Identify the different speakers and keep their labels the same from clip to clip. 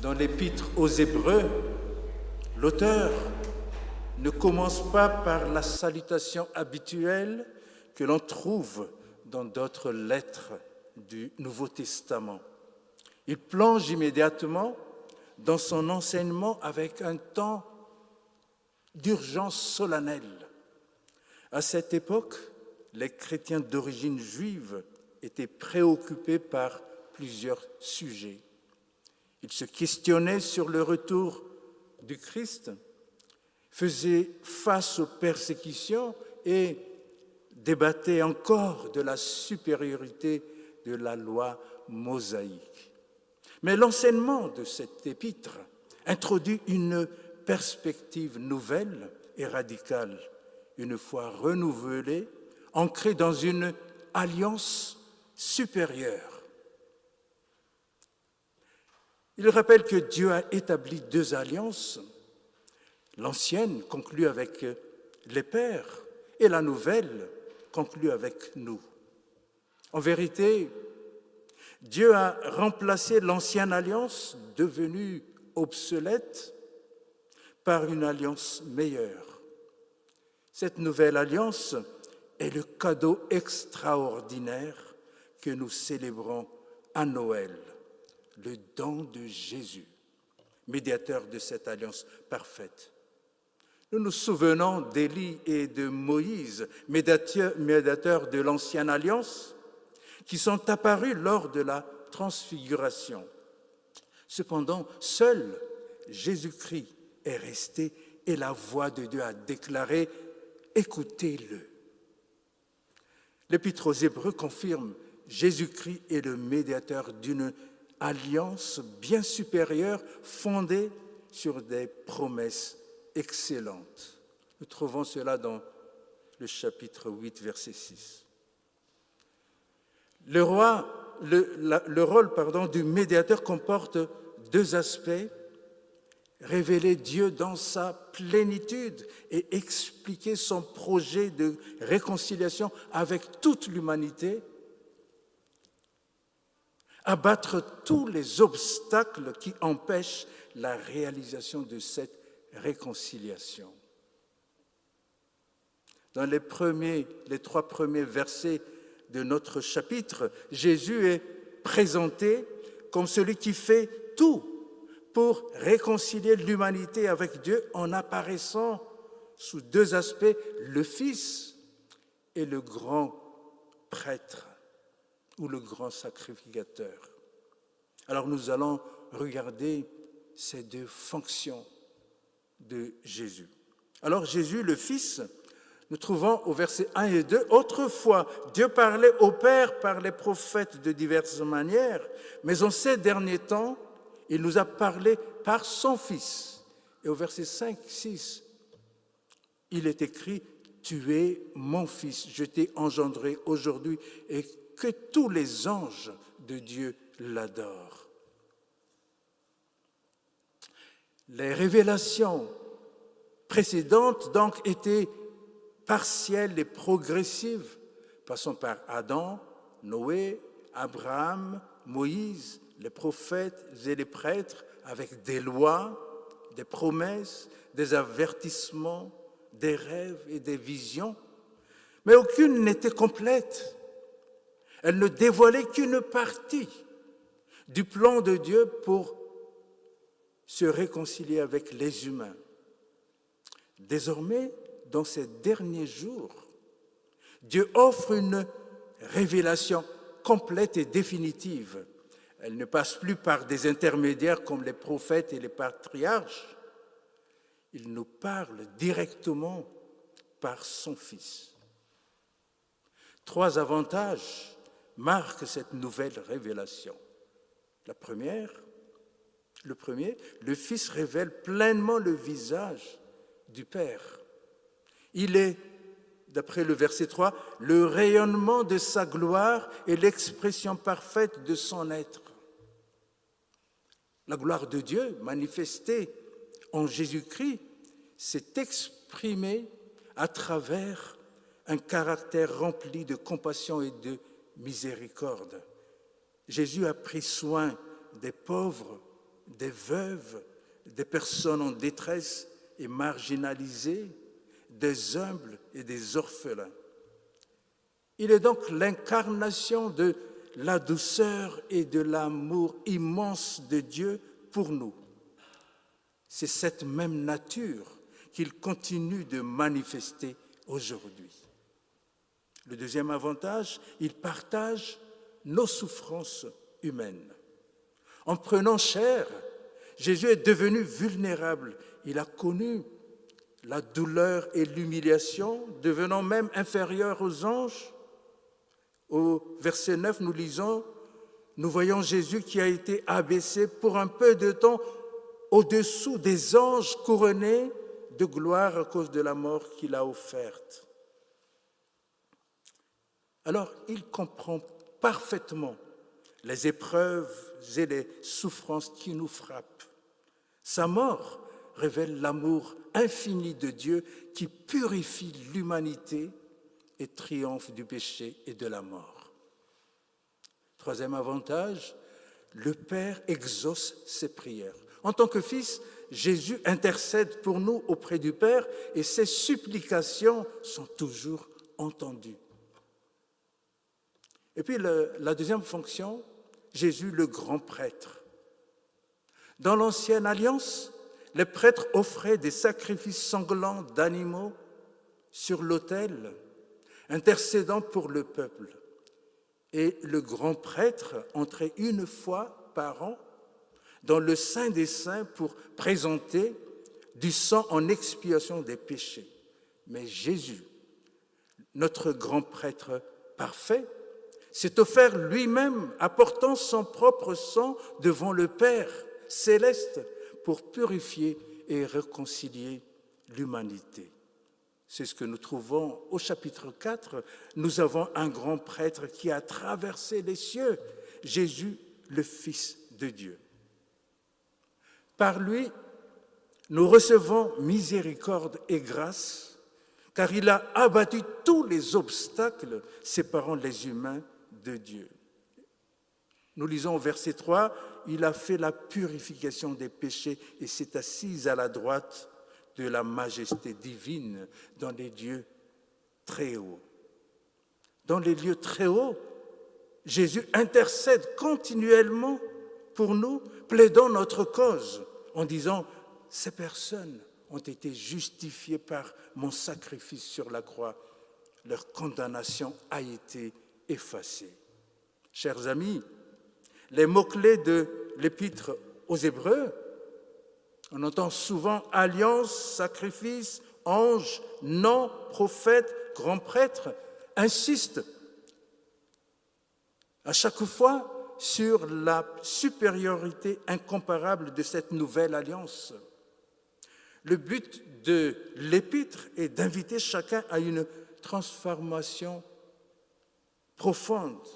Speaker 1: Dans l'Épître aux Hébreux, l'auteur ne commence pas par la salutation habituelle que l'on trouve dans d'autres lettres du Nouveau Testament. Il plonge immédiatement dans son enseignement avec un temps d'urgence solennelle. À cette époque, les chrétiens d'origine juive étaient préoccupés par plusieurs sujets. Ils se questionnaient sur le retour du Christ, faisaient face aux persécutions et débattaient encore de la supériorité de la loi mosaïque. Mais l'enseignement de cette épître introduit une perspective nouvelle et radicale, une foi renouvelée, ancrée dans une alliance supérieure. Il rappelle que Dieu a établi deux alliances, l'ancienne conclue avec les pères et la nouvelle conclue avec nous. En vérité, Dieu a remplacé l'ancienne alliance, devenue obsolète, par une alliance meilleure. Cette nouvelle alliance est le cadeau extraordinaire que nous célébrons à Noël, le don de Jésus, médiateur de cette alliance parfaite. Nous nous souvenons d'Élie et de Moïse, médiateurs de l'ancienne alliance, qui sont apparus lors de la transfiguration. Cependant, seul Jésus-Christ est resté et la voix de Dieu a déclaré « Écoutez-le ». L'Épître aux Hébreux confirme « Jésus-Christ est le médiateur d'une alliance bien supérieure fondée sur des promesses excellentes ». Nous trouvons cela dans le chapitre 8, verset 6. Le rôle du médiateur comporte deux aspects: révéler Dieu dans sa plénitude et expliquer son projet de réconciliation avec toute l'humanité, abattre tous les obstacles qui empêchent la réalisation de cette réconciliation. Dans les trois premiers versets de notre chapitre, Jésus est présenté comme celui qui fait tout pour réconcilier l'humanité avec Dieu en apparaissant sous deux aspects, le Fils et le grand prêtre ou le grand sacrificateur. Alors nous allons regarder ces deux fonctions de Jésus. Alors Jésus, le Fils, nous trouvons au verset 1 et 2, « Autrefois, Dieu parlait au Père par les prophètes de diverses manières, mais en ces derniers temps, il nous a parlé par son Fils. » Et au verset 5, 6, il est écrit, « Tu es mon Fils, je t'ai engendré aujourd'hui, et que tous les anges de Dieu l'adorent. » Les révélations précédentes, donc, étaient partielles et progressives, passant par Adam, Noé, Abraham, Moïse, les prophètes et les prêtres, avec des lois, des promesses, des avertissements, des rêves et des visions. Mais aucune n'était complète. Elle ne dévoilait qu'une partie du plan de Dieu pour se réconcilier avec les humains. Désormais, dans ces derniers jours, Dieu offre une révélation complète et définitive. Elle ne passe plus par des intermédiaires comme les prophètes et les patriarches. Il nous parle directement par son Fils. Trois avantages marquent cette nouvelle révélation. Le premier, le Fils révèle pleinement le visage du Père. Il est, d'après le verset 3, le rayonnement de sa gloire et l'expression parfaite de son être. La gloire de Dieu, manifestée en Jésus-Christ, s'est exprimée à travers un caractère rempli de compassion et de miséricorde. Jésus a pris soin des pauvres des veuves, des personnes en détresse et marginalisées, des humbles et des orphelins. Il est donc l'incarnation de la douceur et de l'amour immense de Dieu pour nous. C'est cette même nature qu'il continue de manifester aujourd'hui. Le deuxième avantage, il partage nos souffrances humaines. En prenant chair, Jésus est devenu vulnérable. Il a connu la douleur et l'humiliation, devenant même inférieur aux anges. Au verset 9, nous lisons, nous voyons Jésus qui a été abaissé pour un peu de temps au-dessous des anges, couronné de gloire à cause de la mort qu'il a offerte. Alors, il comprend parfaitement les épreuves et les souffrances qui nous frappent. Sa mort révèle l'amour infini de Dieu qui purifie l'humanité et triomphe du péché et de la mort. Troisième avantage, le Père exauce ses prières. En tant que Fils, Jésus intercède pour nous auprès du Père et ses supplications sont toujours entendues. Et puis la deuxième fonction, Jésus le grand prêtre. Dans l'Ancienne Alliance, les prêtres offraient des sacrifices sanglants d'animaux sur l'autel, intercédant pour le peuple. Et le grand prêtre entrait une fois par an dans le Saint des Saints pour présenter du sang en expiation des péchés. Mais Jésus, notre grand prêtre parfait, s'est offert lui-même, apportant son propre sang devant le Père céleste pour purifier et réconcilier l'humanité. C'est ce que nous trouvons au chapitre 4. Nous avons un grand prêtre qui a traversé les cieux, Jésus, le Fils de Dieu. Par lui, nous recevons miséricorde et grâce, car il a abattu tous les obstacles séparant les humains de Dieu. Nous lisons au verset 3, il a fait la purification des péchés et s'est assis à la droite de la majesté divine dans les lieux très hauts. Dans les lieux très hauts, Jésus intercède continuellement pour nous, plaidant notre cause en disant « Ces personnes ont été justifiées par mon sacrifice sur la croix. Leur condamnation a été effacée. » Chers amis, les mots-clés de l'Épître aux Hébreux, on entend souvent alliance, sacrifice, ange, nom, prophète, grand prêtre, insistent à chaque fois sur la supériorité incomparable de cette nouvelle alliance. Le but de l'Épître est d'inviter chacun à une transformation profonde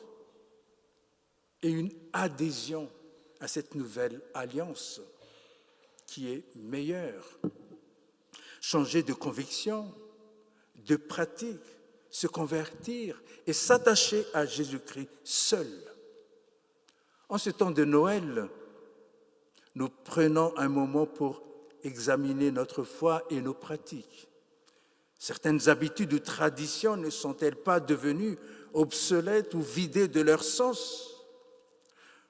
Speaker 1: et une adhésion à cette nouvelle alliance qui est meilleure. Changer de conviction, de pratique, se convertir et s'attacher à Jésus-Christ seul. En ce temps de Noël, nous prenons un moment pour examiner notre foi et nos pratiques. Certaines habitudes ou traditions ne sont-elles pas devenues obsolètes ou vidées de leur sens?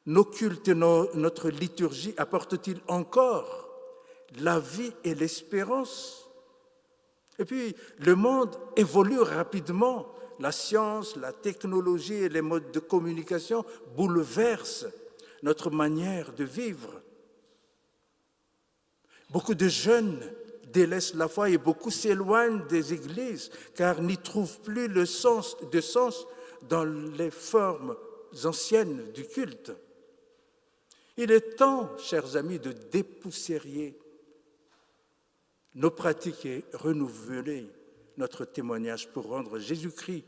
Speaker 1: Nos cultes et notre liturgie apportent-ils encore la vie et l'espérance? Et puis, le monde évolue rapidement. La science, la technologie et les modes de communication bouleversent notre manière de vivre. Beaucoup de jeunes délaissent la foi et beaucoup s'éloignent des églises car n'y trouvent plus de sens dans les formes anciennes du culte. Il est temps, chers amis, de dépoussiérer nos pratiques et renouveler notre témoignage pour rendre Jésus-Christ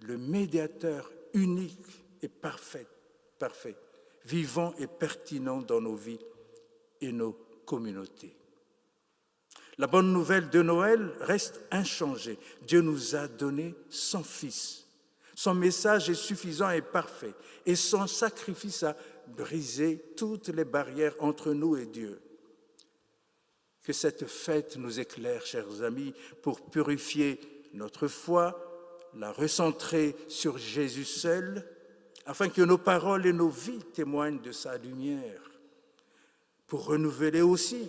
Speaker 1: le médiateur unique et parfait, vivant et pertinent dans nos vies et nos communautés. La bonne nouvelle de Noël reste inchangée. Dieu nous a donné son Fils. Son message est suffisant et parfait, et son sacrifice a briser toutes les barrières entre nous et Dieu. Que cette fête nous éclaire, chers amis, pour purifier notre foi, la recentrer sur Jésus seul, afin que nos paroles et nos vies témoignent de sa lumière, pour renouveler aussi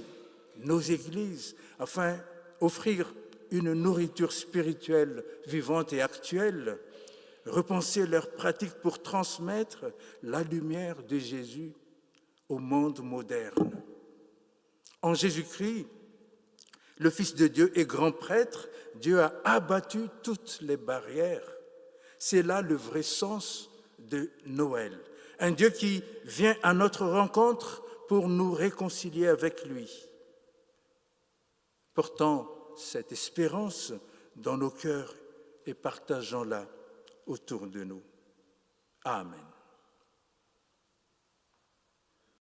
Speaker 1: nos églises, afin d'offrir une nourriture spirituelle vivante et actuelle, repenser leurs pratiques pour transmettre la lumière de Jésus au monde moderne. En Jésus-Christ, le Fils de Dieu et grand prêtre, Dieu a abattu toutes les barrières. C'est là le vrai sens de Noël. Un Dieu qui vient à notre rencontre pour nous réconcilier avec lui. Portant cette espérance dans nos cœurs et partageons-la autour de nous. Amen.